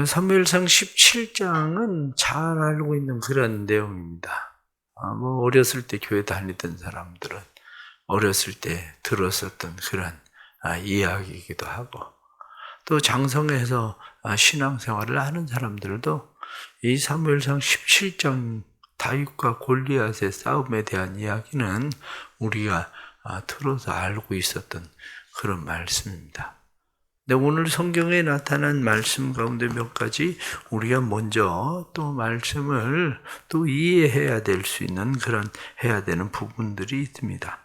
사무엘상 17장은 잘 알고 있는 그런 내용입니다. 어렸을 때 교회 다니던 사람들은 어렸을 때 들었었던 그런 이야기이기도 하고, 또 장성해서 신앙생활을 하는 사람들도 이 사무엘상 17장 다윗과 골리앗의 싸움에 대한 이야기는 우리가 들어서 알고 있었던 그런 말씀입니다. 근데 오늘 성경에 나타난 말씀 가운데 몇 가지 우리가 먼저 또 말씀을 또 이해해야 될 수 있는 그런 해야 되는 부분들이 있습니다.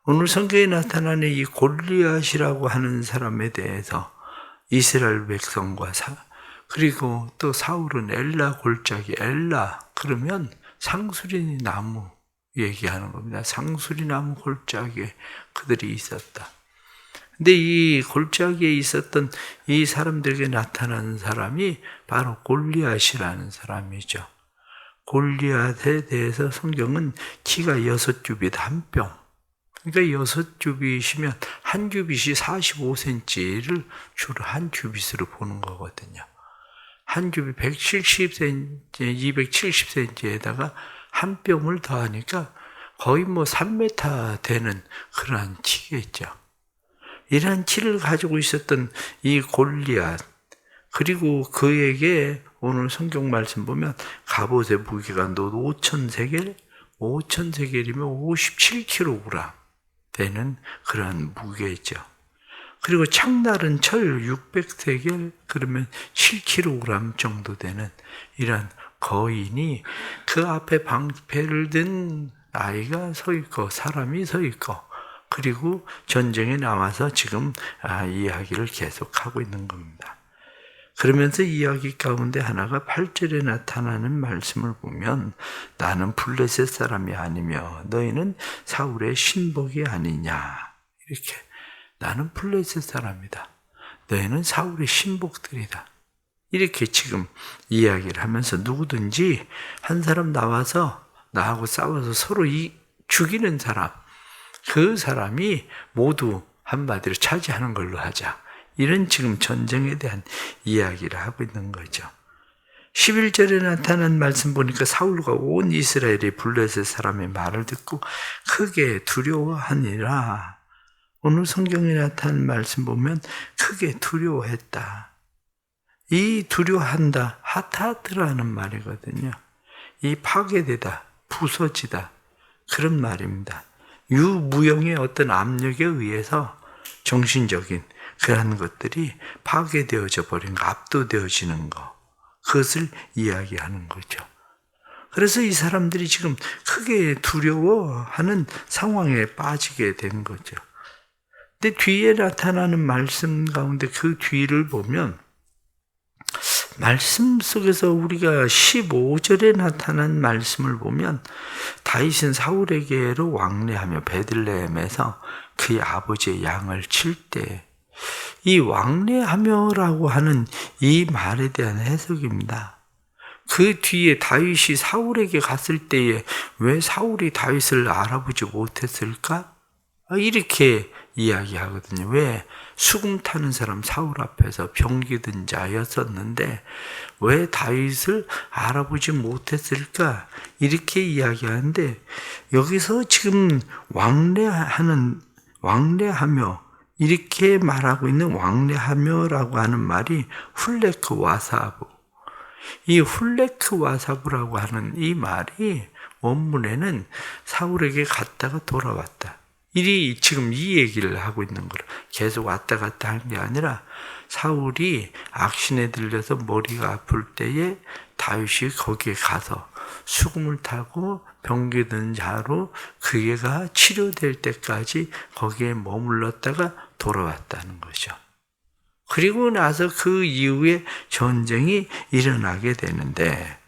오늘 성경에 나타나는 이 골리앗이라고 하는 사람에 대해서 이스라엘 백성과 그리고 또 사울은 엘라 골짜기, 엘라 그러면 상수리 나무 얘기하는 겁니다. 상수리 나무 골짜기에 그들이 있었다. 근데 이 골짜기에 있었던 이 사람들에게 나타난 사람이 바로 골리앗이라는 사람이죠. 골리앗에 대해서 성경은 키가 6규빗 한 뼘. 그러니까 6규빗이면 한 규빗이 45cm를 주로 한 규빗으로 보는 거거든요. 한 규빗 170cm, 270cm에다가 한 뼘을 더하니까 거의 3m 되는 그러한 키겠죠. 이러한 키를 가지고 있었던 이 골리앗, 그리고 그에게 오늘 성경 말씀 보면 갑옷의 무게가 5,000세겔, 5,000세겔이면 57kg 되는 그런 무게죠. 그리고 창날은 철 600세겔, 그러면 7kg 정도 되는 이런 거인이 그 앞에 방패를 든 아이가 서 있고 사람이 서 있고, 그리고 전쟁에 나와서 지금 이야기를 계속하고 있는 겁니다. 그러면서 이야기 가운데 하나가 8절에 나타나는 말씀을 보면 나는 블레셋 사람이 아니며 너희는 사울의 신복이 아니냐, 이렇게. 나는 블레셋 사람이다. 너희는 사울의 신복들이다. 이렇게 지금 이야기를 하면서 누구든지 한 사람 나와서 나하고 싸워서 서로 죽이는 사람, 그 사람이 모두 한마디로 차지하는 걸로 하자. 이런 지금 전쟁에 대한 이야기를 하고 있는 거죠. 11절에 나타난 말씀 보니까 사울과 온 이스라엘이 블레셋 사람의 말을 듣고 크게 두려워하니라. 오늘 성경에 나타난 말씀 보면 크게 두려워했다. 이 두려워한다, 하타트라는 말이거든요. 이 파괴되다, 부서지다, 그런 말입니다. 유무형의 어떤 압력에 의해서 정신적인 그런 것들이 파괴되어져 버린 거, 압도되어지는 거, 그것을 이야기하는 거죠. 그래서 이 사람들이 지금 크게 두려워하는 상황에 빠지게 된 거죠. 근데 뒤에 나타나는 말씀 가운데 그 뒤를 보면 말씀 속에서 우리가 15절에 나타난 말씀을 보면 다윗은 사울에게로 왕래하며 베들레헴에서 그의 아버지의 양을 칠 때, 이 왕래하며라고 하는 이 말에 대한 해석입니다. 그 뒤에 다윗이 사울에게 갔을 때에 왜 사울이 다윗을 알아보지 못했을까? 이렇게 이야기하거든요. 왜? 수금 타는 사람 사울 앞에서 병기든 자였었는데 왜 다윗을 알아보지 못했을까? 이렇게 이야기하는데, 여기서 지금 왕래하며 이렇게 말하고 있는 왕래하며라고 하는 말이 훌레크 와사부. 이 훌레크 와사부라고 하는 이 말이 원문에는 사울에게 갔다가 돌아왔다. 지금 이 얘기를 하고 있는 거로 계속 왔다 갔다 한 게 아니라 사울이 악신에 들려서 머리가 아플 때에 다윗이 거기에 가서 수금을 타고 병기든 자로 그가 치료될 때까지 거기에 머물렀다가 돌아왔다는 거죠. 그리고 나서 그 이후에 전쟁이 일어나게 되는데,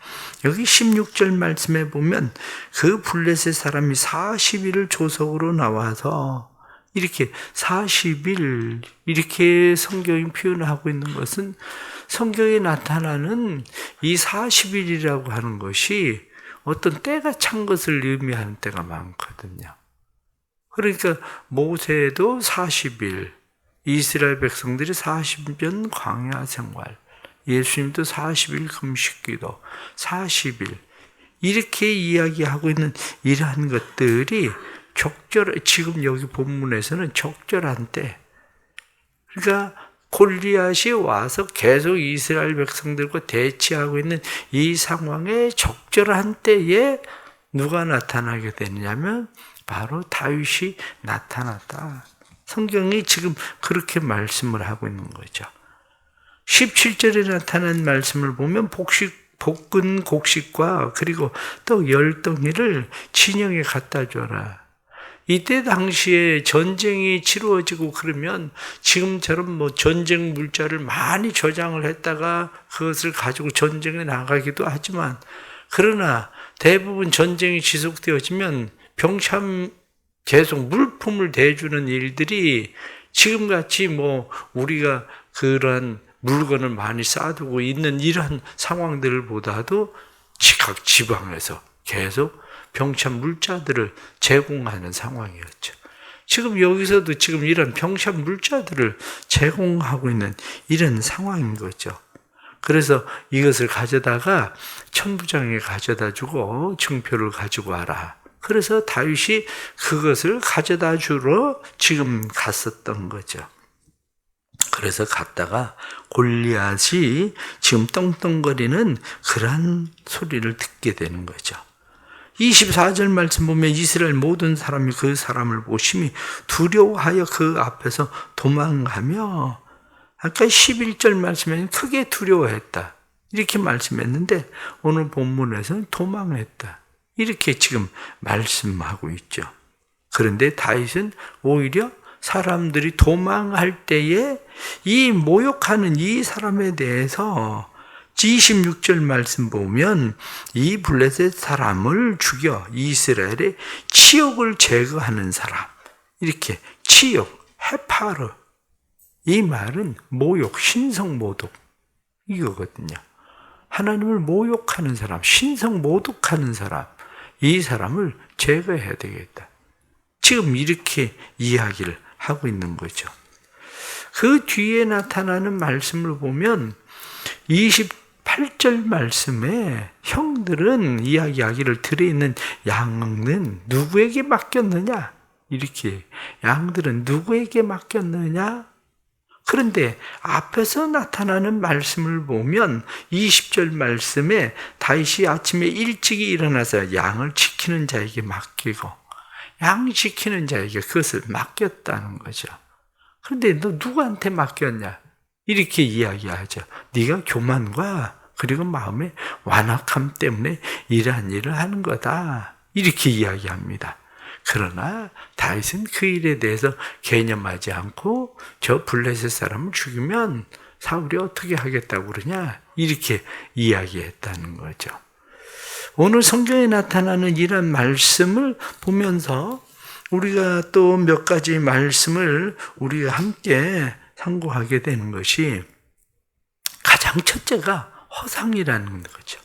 여기 16절 말씀에 보면 그 블레셋 사람이 40일을 조석으로 나와서 이렇게 40일, 이렇게 성경이 표현하고 있는 것은 성경에 나타나는 이 40일이라고 하는 것이 어떤 때가 찬 것을 의미하는 때가 많거든요. 그러니까 모세도 40일, 이스라엘 백성들이 40년 광야 생활, 예수님도 40일 금식기도, 40일. 이렇게 이야기하고 있는 이러한 것들이 지금 여기 본문에서는 적절한 때. 그러니까 골리앗이 와서 계속 이스라엘 백성들과 대치하고 있는 이 상황에 적절한 때에 누가 나타나게 되느냐면 바로 다윗이 나타났다. 성경이 지금 그렇게 말씀을 하고 있는 거죠. 17절에 나타난 말씀을 보면 볶은 곡식과 그리고 또 열덩이를 진영에 갖다 줘라. 이때 당시에 전쟁이 치루어지고 그러면 지금처럼 전쟁 물자를 많이 저장을 했다가 그것을 가지고 전쟁에 나가기도 하지만, 그러나 대부분 전쟁이 지속되어지면 병참 계속 물품을 대주는 일들이 지금같이 우리가 그러한 물건을 많이 쌓아두고 있는 이러한 상황들보다도 각 지방에서 계속 병참 물자들을 제공하는 상황이었죠. 지금 여기서도 지금 이런 병참 물자들을 제공하고 있는 이런 상황인 거죠. 그래서 이것을 가져다가 천부장에 가져다 주고 증표를 가지고 와라. 그래서 다윗이 그것을 가져다 주러 지금 갔었던 거죠. 그래서 갔다가 골리앗이 지금 떵떵거리는 그러한 소리를 듣게 되는 거죠. 24절 말씀 보면 이스라엘 모든 사람이 그 사람을 보심이 두려워하여 그 앞에서 도망가며, 아까 11절 말씀에는 크게 두려워했다 이렇게 말씀했는데 오늘 본문에서는 도망했다 이렇게 지금 말씀하고 있죠. 그런데 다윗은 오히려 사람들이 도망할 때에 이 모욕하는 이 사람에 대해서 26절 말씀 보면 이 블레셋 사람을 죽여 이스라엘의 치욕을 제거하는 사람, 이렇게 치욕, 헤파르, 이 말은 모욕, 신성 모독 이거거든요. 하나님을 모욕하는 사람, 신성 모독하는 사람, 이 사람을 제거해야 되겠다. 지금 이렇게 이야기를 하고 있는 거죠. 그 뒤에 나타나는 말씀을 보면 28절 말씀에 형들은 이야기하기를 들에 있는 양은 누구에게 맡겼느냐? 이렇게 양들은 누구에게 맡겼느냐? 그런데 앞에서 나타나는 말씀을 보면 20절 말씀에 다윗이 아침에 일찍이 일어나서 양을 지키는 자에게 맡기고 양 지키는 자에게 그것을 맡겼다는 거죠. 그런데 너 누구한테 맡겼냐? 이렇게 이야기하죠. 네가 교만과 그리고 마음의 완악함 때문에 이러한 일을 하는 거다. 이렇게 이야기합니다. 그러나 다윗은 그 일에 대해서 개념하지 않고 저 블레셋 사람을 죽이면 사울이 어떻게 하겠다고 그러냐? 이렇게 이야기했다는 거죠. 오늘 성경에 나타나는 이런 말씀을 보면서 우리가 또 몇 가지 말씀을 우리가 함께 상고하게 되는 것이 가장 첫째가 허상이라는 거죠.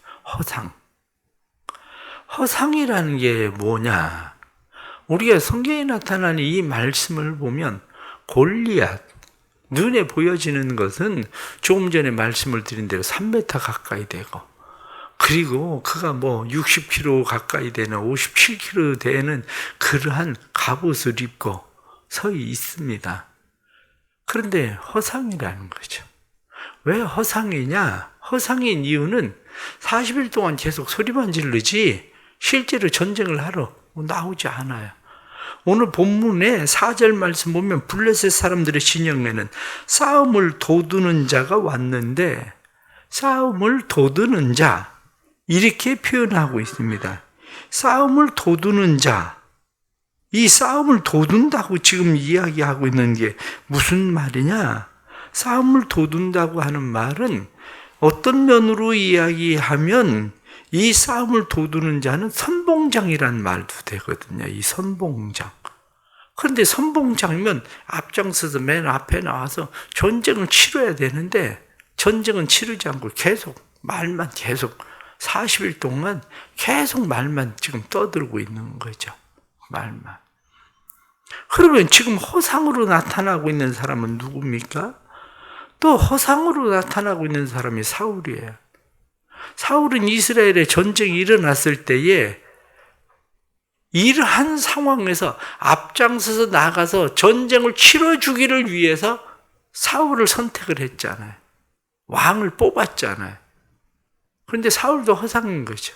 허상이라는 게 뭐냐? 우리가 성경에 나타나는 이 말씀을 보면 골리앗, 눈에 보여지는 것은 조금 전에 말씀을 드린 대로 3m 가까이 되고, 그리고 그가 60kg 가까이 되는 57kg 되는 그러한 갑옷을 입고 서 있습니다. 그런데 허상이라는 거죠. 왜 허상이냐? 허상인 이유는 40일 동안 계속 소리만 지르지 실제로 전쟁을 하러 나오지 않아요. 오늘 본문에 4절 말씀 보면 블레셋 사람들의 진영에는 싸움을 돋우는 자가 왔는데, 싸움을 돋우는 자 이렇게 표현하고 있습니다. 싸움을 돋우는 자, 이 싸움을 돋운다고 지금 이야기하고 있는 게 무슨 말이냐? 싸움을 돋운다고 하는 말은 어떤 면으로 이야기하면 이 싸움을 돋우는 자는 선봉장이란 말도 되거든요. 이 선봉장. 그런데 선봉장이면 앞장서서 맨 앞에 나와서 전쟁을 치러야 되는데 전쟁은 치르지 않고 말만 계속 40일 동안 계속 말만 지금 떠들고 있는 거죠. 말만. 그러면 지금 허상으로 나타나고 있는 사람은 누굽니까? 또 허상으로 나타나고 있는 사람이 사울이에요. 사울은 이스라엘에 전쟁이 일어났을 때에 이러한 상황에서 앞장서서 나가서 전쟁을 치러주기를 위해서 사울을 선택을 했잖아요. 왕을 뽑았잖아요. 그런데 사울도 허상인 거죠.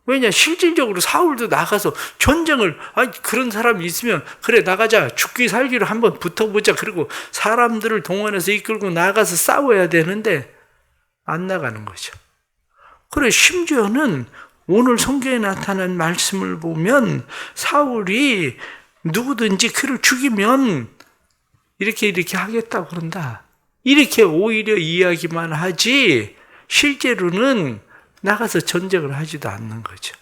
왜냐? 실질적으로 사울도 나가서 전쟁을, 그런 사람이 있으면, 그래, 나가자. 죽기 살기로 한번 붙어보자. 그리고 사람들을 동원해서 이끌고 나가서 싸워야 되는데, 안 나가는 거죠. 그래, 심지어는 오늘 성경에 나타난 말씀을 보면, 사울이 누구든지 그를 죽이면, 이렇게 하겠다고 그런다. 이렇게 오히려 이야기만 하지, 실제로는 나가서 전쟁을 하지도 않는 거죠.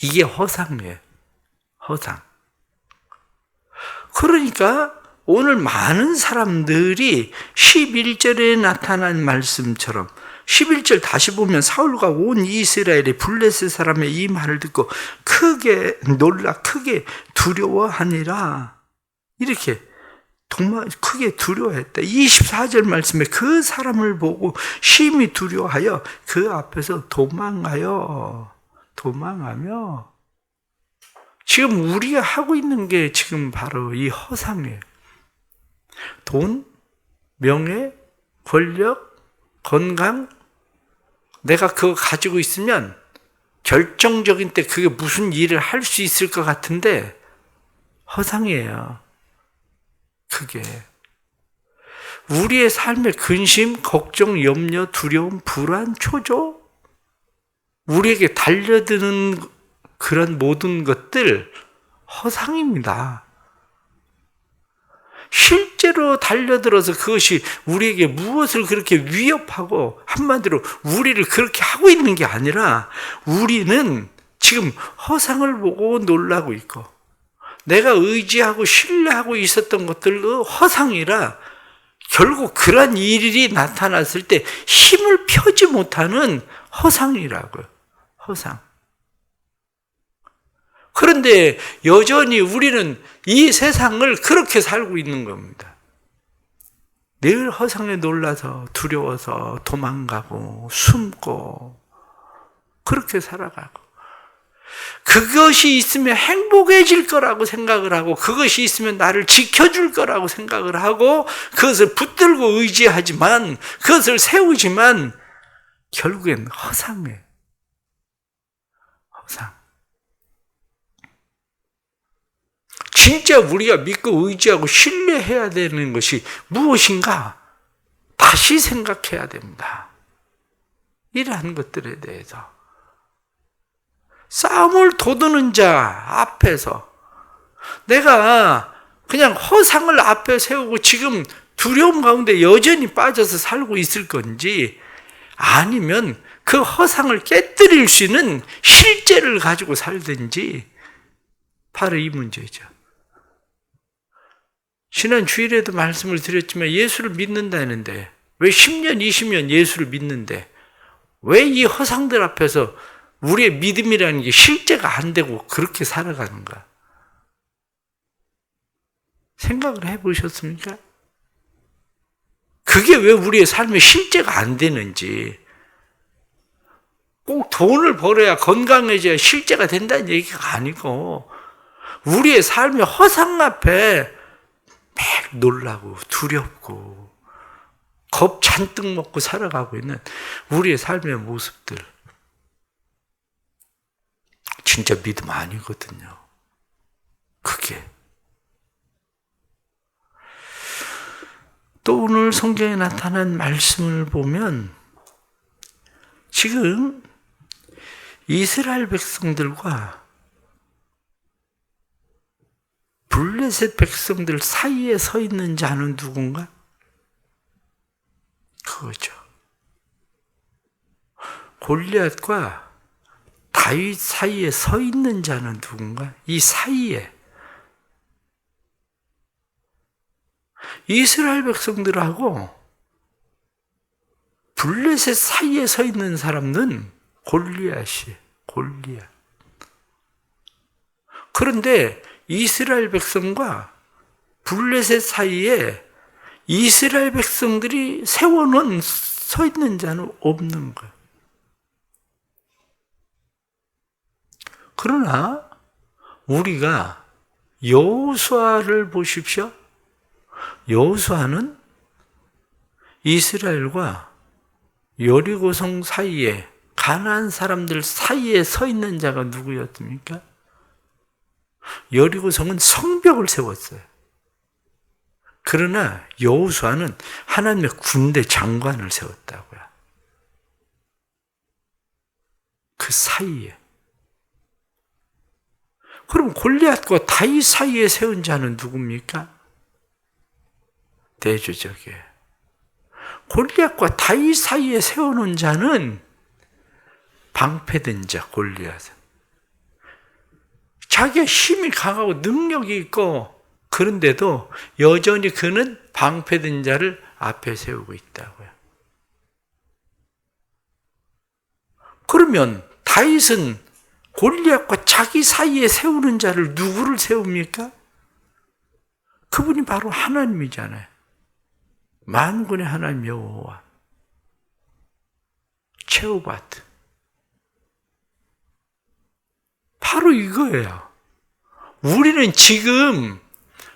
이게 허상이에요. 허상. 그러니까 오늘 많은 사람들이 11절에 나타난 말씀처럼 11절 다시 보면 사울과 온 이스라엘이 블레셋 사람의 이 말을 듣고 크게 놀라 크게 두려워하니라. 이렇게 정말 크게 두려워했다. 24절 말씀에 그 사람을 보고 심히 두려워하여 그 앞에서 도망하며 지금 우리가 하고 있는 게 지금 바로 이 허상이에요. 돈, 명예, 권력, 건강, 내가 그거 가지고 있으면 결정적인 때 그게 무슨 일을 할 수 있을 것 같은데 허상이에요. 그게 우리의 삶의 근심, 걱정, 염려, 두려움, 불안, 초조, 우리에게 달려드는 그런 모든 것들 허상입니다. 실제로 달려들어서 그것이 우리에게 무엇을 그렇게 위협하고 한마디로 우리를 그렇게 하고 있는 게 아니라 우리는 지금 허상을 보고 놀라고 있고 내가 의지하고 신뢰하고 있었던 것들도 허상이라 결국 그러한 일이 나타났을 때 힘을 펴지 못하는 허상이라고요. 허상. 그런데 여전히 우리는 이 세상을 그렇게 살고 있는 겁니다. 늘 허상에 놀라서 두려워서 도망가고 숨고 그렇게 살아가고 그것이 있으면 행복해질 거라고 생각을 하고 그것이 있으면 나를 지켜줄 거라고 생각을 하고 그것을 붙들고 의지하지만 그것을 세우지만 결국엔 허상이에요. 허상. 진짜 우리가 믿고 의지하고 신뢰해야 되는 것이 무엇인가 다시 생각해야 됩니다. 이러한 것들에 대해서 싸움을 도두는 자 앞에서 내가 그냥 허상을 앞에 세우고 지금 두려움 가운데 여전히 빠져서 살고 있을 건지 아니면 그 허상을 깨뜨릴 수 있는 실제를 가지고 살든지 바로 이 문제죠. 지난 주일에도 말씀을 드렸지만 예수를 믿는다는데 왜 10년, 20년 예수를 믿는데 왜 이 허상들 앞에서 우리의 믿음이라는 게 실제가 안 되고 그렇게 살아가는가? 생각을 해보셨습니까? 그게 왜 우리의 삶에 실제가 안 되는지 꼭 돈을 벌어야 건강해져야 실제가 된다는 얘기가 아니고 우리의 삶의 허상 앞에 막 놀라고 두렵고 겁 잔뜩 먹고 살아가고 있는 우리의 삶의 모습들 진짜 믿음 아니거든요. 그게 또 오늘 성경에 나타난 말씀을 보면 지금 이스라엘 백성들과 블레셋 백성들 사이에 서 있는 자는 누군가? 그거죠. 골리앗과 다윗 사이에 서 있는 자는 누군가? 이 사이에 이스라엘 백성들하고 블레셋 사이에 서 있는 사람은 골리앗이에요. 골리앗. 그런데 이스라엘 백성과 블레셋 사이에 이스라엘 백성들이 세워놓은 서 있는 자는 없는 거예요. 그러나 우리가 여호수아를 보십시오. 여호수아는 이스라엘과 여리고성 사이에, 가나안 사람들 사이에 서 있는 자가 누구였습니까? 여리고성은 성벽을 세웠어요. 그러나 여호수아는 하나님의 군대 장관을 세웠다고요. 그 사이에. 그럼 골리앗과 다윗 사이에 세운 자는 누굽니까? 대조적이에요. 골리앗과 다윗 사이에 세워놓은 자는 방패된 자, 골리앗은. 자기가 힘이 강하고 능력이 있고 그런데도 여전히 그는 방패된 자를 앞에 세우고 있다고요. 그러면 다윗은 골리앗과 자기 사이에 세우는 자를 누구를 세웁니까? 그분이 바로 하나님이잖아요. 만군의 하나님 여호와. 체오바트. 바로 이거예요. 우리는 지금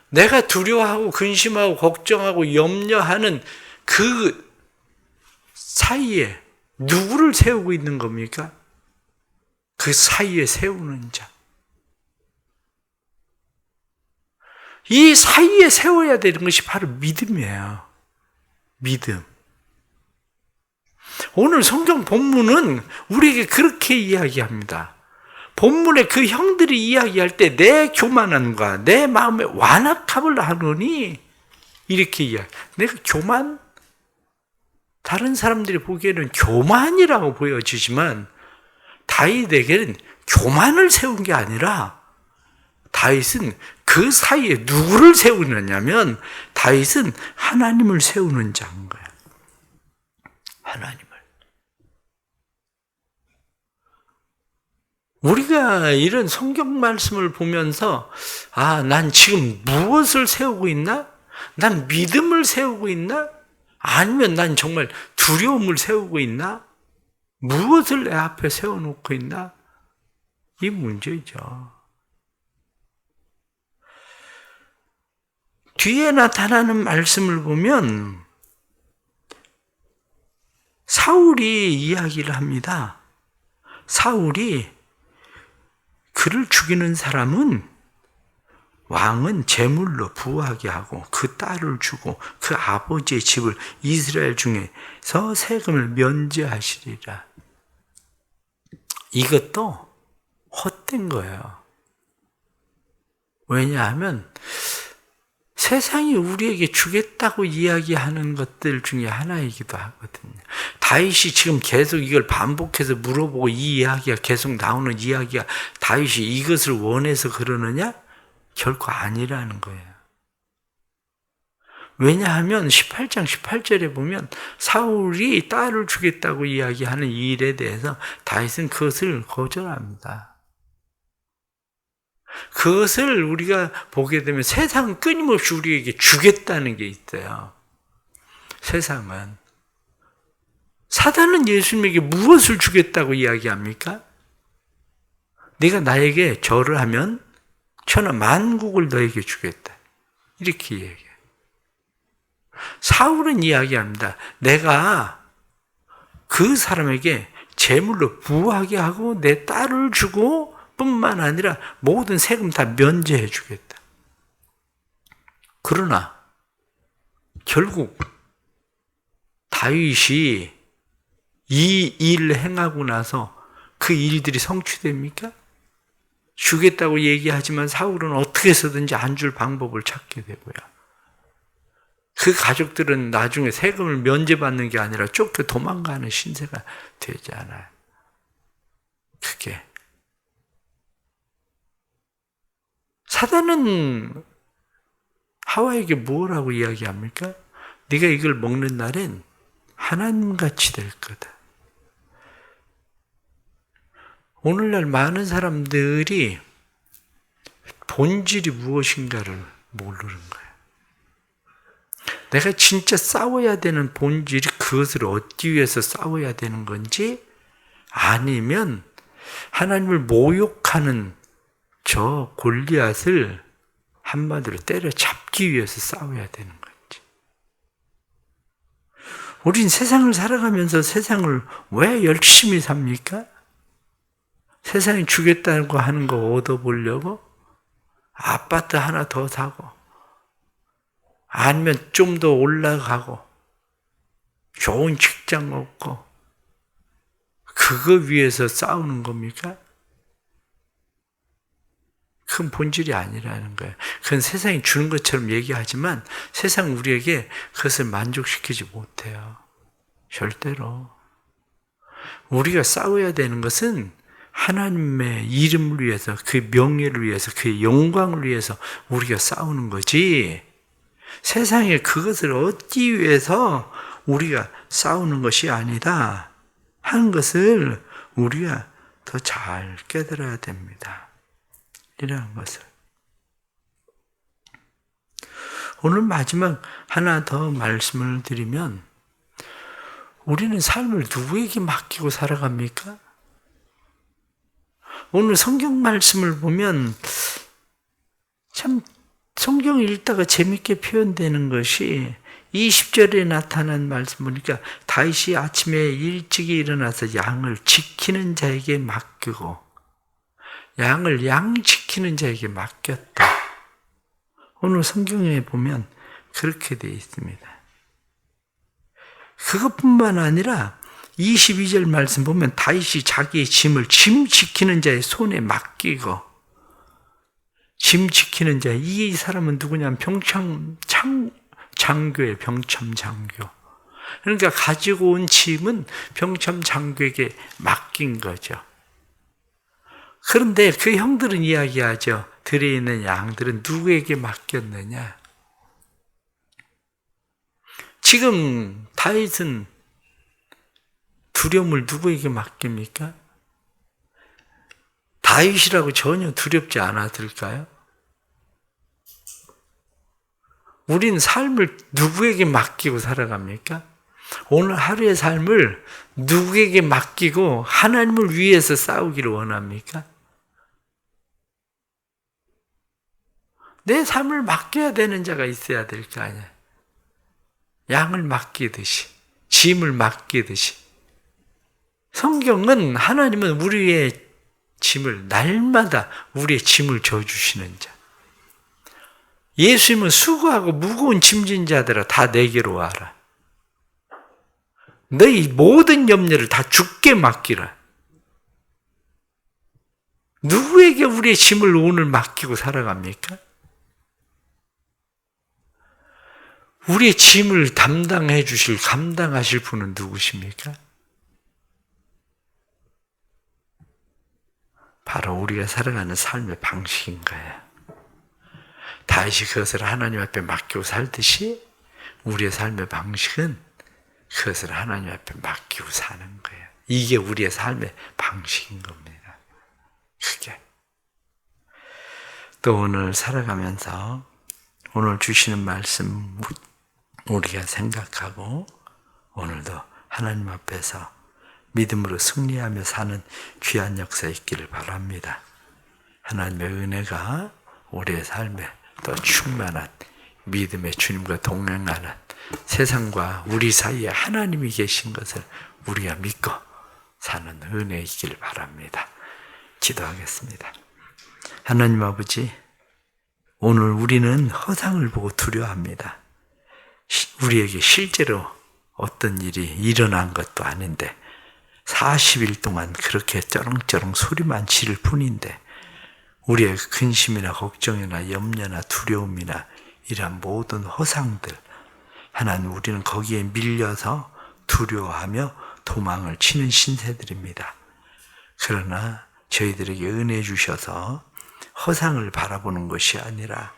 내가 두려워하고 근심하고 걱정하고 염려하는 그 사이에 누구를 세우고 있는 겁니까? 그 사이에 세우는 자. 이 사이에 세워야 되는 것이 바로 믿음이에요. 믿음. 오늘 성경 본문은 우리에게 그렇게 이야기합니다. 본문에 그 형들이 이야기할 때 내 교만함과 내 마음의 완악함을 하노니 이렇게 이야기. 내가 교만? 다른 사람들이 보기에는 교만이라고 보여지지만 다윗에게는 교만을 세운 게 아니라 다윗은 그 사이에 누구를 세우느냐면 다윗은 하나님을 세우는 자인 거예요. 하나님을. 우리가 이런 성경 말씀을 보면서 난 지금 무엇을 세우고 있나? 난 믿음을 세우고 있나? 아니면 난 정말 두려움을 세우고 있나? 무엇을 내 앞에 세워놓고 있나? 이 문제죠. 뒤에 나타나는 말씀을 보면 사울이 이야기를 합니다. 사울이 그를 죽이는 사람은 왕은 제물로 부하게 하고 그 딸을 주고 그 아버지의 집을 이스라엘 중에서 세금을 면제하시리라. 이것도 헛된 거예요. 왜냐하면 세상이 우리에게 주겠다고 이야기하는 것들 중에 하나이기도 하거든요. 다윗이 지금 계속 이걸 반복해서 물어보고 이 이야기가 계속 나오는 이야기가 다윗이 이것을 원해서 그러느냐? 결코 아니라는 거예요. 왜냐하면 18장 18절에 보면 사울이 딸을 주겠다고 이야기하는 이 일에 대해서 다윗은 그것을 거절합니다. 그것을 우리가 보게 되면 세상은 끊임없이 우리에게 주겠다는 게 있어요. 세상은. 사단은 예수님에게 무엇을 주겠다고 이야기합니까? 네가 나에게 절을 하면 천하 만국을 너에게 주겠다. 이렇게 얘기해요. 사울은 이야기합니다. 내가 그 사람에게 제물로 부하게 하고 내 딸을 주고 뿐만 아니라 모든 세금 다 면제해 주겠다. 그러나 결국 다윗이 이 일을 행하고 나서 그 일들이 성취됩니까? 주겠다고 얘기하지만 사울은 어떻게 해서든지 안 줄 방법을 찾게 되고요. 그 가족들은 나중에 세금을 면제받는 게 아니라 쫓겨 도망가는 신세가 되잖아요. 그게. 사단은 하와에게 뭐라고 이야기합니까? 네가 이걸 먹는 날엔 하나님같이 될 거다. 오늘날 많은 사람들이 본질이 무엇인가를 모르는 거예요. 내가 진짜 싸워야 되는 본질이 그것을 얻기 위해서 싸워야 되는 건지, 아니면 하나님을 모욕하는 저 골리앗을 한마디로 때려잡기 위해서 싸워야 되는 건지. 우린 세상을 살아가면서 세상을 왜 열심히 삽니까? 세상이 주겠다고 하는 거 얻어보려고? 아파트 하나 더 사고, 아니면 좀 더 올라가고, 좋은 직장 얻고, 그거 위해서 싸우는 겁니까? 그건 본질이 아니라는 거예요. 그건 세상이 주는 것처럼 얘기하지만 세상 우리에게 그것을 만족시키지 못해요. 절대로. 우리가 싸워야 되는 것은 하나님의 이름을 위해서, 그 명예를 위해서, 그 영광을 위해서 우리가 싸우는 거지, 세상에 그것을 얻기 위해서 우리가 싸우는 것이 아니다 하는 것을 우리가 더 잘 깨달아야 됩니다. 이라는 것을. 오늘 마지막 하나 더 말씀을 드리면, 우리는 삶을 누구에게 맡기고 살아갑니까? 오늘 성경 말씀을 보면 참 성경 읽다가 재밌게 표현되는 것이 20절에 나타난 말씀 보니까 다윗이 아침에 일찍이 일어나서 양을 지키는 자에게 맡기고, 양을 지키는 자에게 맡겼다. 오늘 성경에 보면 그렇게 되어 있습니다. 그것뿐만 아니라 22절 말씀 보면 다윗이 자기의 짐을 짐 지키는 자의 손에 맡기고, 짐 지키는 자, 이 사람은 누구냐면 장교예요. 병참 장교. 그러니까 가지고 온 짐은 병참 장교에게 맡긴 거죠. 그런데 그 형들은 이야기하죠. 들에 있는 양들은 누구에게 맡겼느냐? 지금 다윗은 두려움을 누구에게 맡깁니까? 다윗이라고 전혀 두렵지 않았을까요? 우린 삶을 누구에게 맡기고 살아갑니까? 오늘 하루의 삶을 누구에게 맡기고 하나님을 위해서 싸우기를 원합니까? 내 삶을 맡겨야 되는 자가 있어야 될 거 아니야. 양을 맡기듯이, 짐을 맡기듯이. 성경은 하나님은 우리의 짐을, 날마다 우리의 짐을 져주시는 자. 예수님은 수고하고 무거운 짐진 자들아 다 내게로 와라. 너희 모든 염려를 다 주께 맡기라. 누구에게 우리의 짐을 오늘 맡기고 살아갑니까? 우리의 짐을 담당해 주실, 감당하실 분은 누구십니까? 바로 우리가 살아가는 삶의 방식인 거예요. 다윗이 그것을 하나님 앞에 맡기고 살듯이 우리의 삶의 방식은 그것을 하나님 앞에 맡기고 사는 거예요. 이게 우리의 삶의 방식인 겁니다. 그게. 또 오늘 살아가면서 오늘 주시는 말씀 우리가 생각하고 오늘도 하나님 앞에서 믿음으로 승리하며 사는 귀한 역사 있기를 바랍니다. 하나님의 은혜가 우리의 삶에 더 충만한 믿음의 주님과 동행하는, 세상과 우리 사이에 하나님이 계신 것을 우리가 믿고 사는 은혜 있기를 바랍니다. 기도하겠습니다. 하나님 아버지, 오늘 우리는 허상을 보고 두려워합니다. 우리에게 실제로 어떤 일이 일어난 것도 아닌데 40일 동안 그렇게 쩌렁쩌렁 소리만 지를 뿐인데 우리의 근심이나 걱정이나 염려나 두려움이나 이러한 모든 허상들, 하나님 우리는 거기에 밀려서 두려워하며 도망을 치는 신세들입니다. 그러나 저희들에게 은혜 주셔서 허상을 바라보는 것이 아니라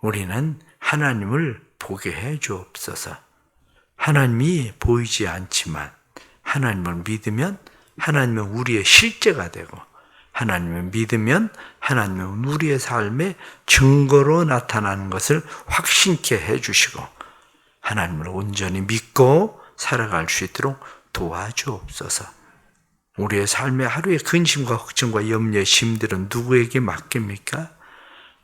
우리는 하나님을 보게 해 주옵소서. 하나님이 보이지 않지만 하나님을 믿으면 하나님은 우리의 실제가 되고, 하나님을 믿으면 하나님은 우리의 삶의 증거로 나타나는 것을 확신케 해주시고, 하나님을 온전히 믿고 살아갈 수 있도록 도와주옵소서. 우리의 삶의 하루의 근심과 걱정과 염려의 짐들은 누구에게 맡깁니까?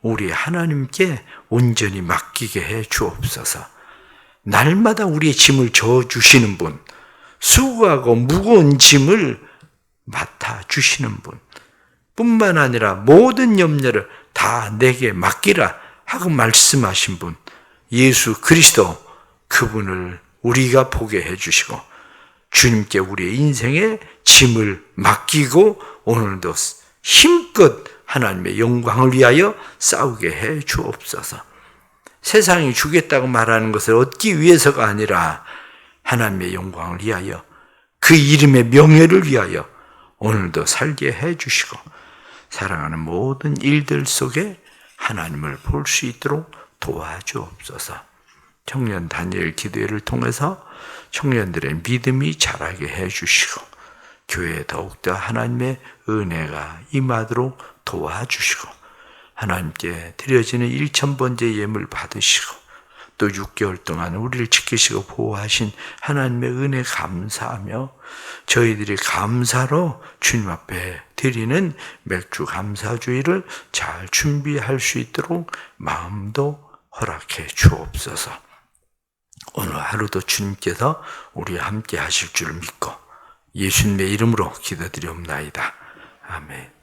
우리 하나님께 온전히 맡기게 해 주옵소서. 날마다 우리의 짐을 져주시는 분, 수고하고 무거운 짐을 맡아주시는 분, 뿐만 아니라 모든 염려를 다 내게 맡기라 하고 말씀하신 분, 예수 그리스도, 그분을 우리가 보게 해주시고 주님께 우리의 인생의 짐을 맡기고 오늘도 힘껏 하나님의 영광을 위하여 싸우게 해 주옵소서. 세상이 주겠다고 말하는 것을 얻기 위해서가 아니라 하나님의 영광을 위하여, 그 이름의 명예를 위하여 오늘도 살게 해 주시고 사랑하는 모든 일들 속에 하나님을 볼 수 있도록 도와주옵소서. 청년 다니엘 기도회를 통해서 청년들의 믿음이 자라게 해 주시고 교회에 더욱더 하나님의 은혜가 임하도록 도와주시고 하나님께 드려지는 1000번째 예물 받으시고 또 6개월 동안 우리를 지키시고 보호하신 하나님의 은혜 감사하며 저희들이 감사로 주님 앞에 드리는 맥주 감사주의를 잘 준비할 수 있도록 마음도 허락해 주옵소서. 오늘 하루도 주님께서 우리와 함께 하실 줄 믿고 예수님의 이름으로 기도드리옵나이다. 아멘.